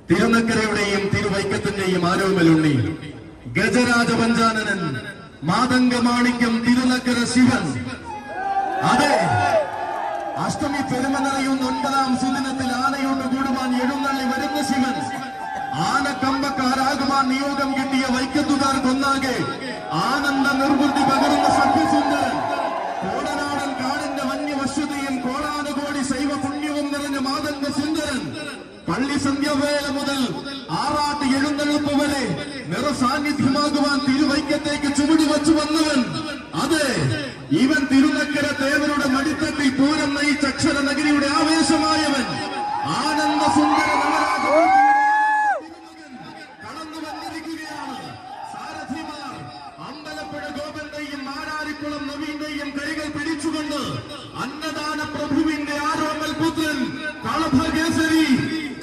തിരുനക്കരയുടെയും തിരുവൈക്കത്തിന്റെയും ആരോമലുണ്ണി, ഗജരാജ പഞ്ചാനനൻ, മാതംഗമാണിക്യം തിരുനക്കര ശിവൻ. അതെ, അഷ്ടമി പെരുമ നിറയുന്ന 9ാം സുദിനത്തിൽ ആനയോട് കൂടുവാൻ എഴുന്നള്ളി വരുന്ന ശിവൻ. ആനക്കമ്പക്കാരാകുവാൻ നിയോഗം കിട്ടിയ വൈക്കത്തുകാർക്കൊന്നാകെ ആനന്ദ നിർവൃത്തി പകരുന്ന സത്യസുന്ദരൻ. കോടനാടൻ കാടിന്റെ വന്യവശ്യതയും കോടാനുകോടി ശൈവ പുണ്യവും നിറഞ്ഞ മാതംഗ സുന്ദരൻ. പള്ളി സന്ധ്യവേള മുതൽ ആറാട്ട് എഴുന്നള്ളിപ്പ് വരെ നിറസാന്നിധ്യമാകുവാൻ തിരുവൈക്കത്തേക്ക് ചുവടി വച്ചു വന്നവൻ. അതെ, ഇവൻ തിരുനക്കര തേവരുടെ മടിത്തട്ടിൽ പൂരം നയിച്ച അക്ഷര നഗരിയുടെ ആവേശമായവൻ. ആനന്ദ സുന്ദര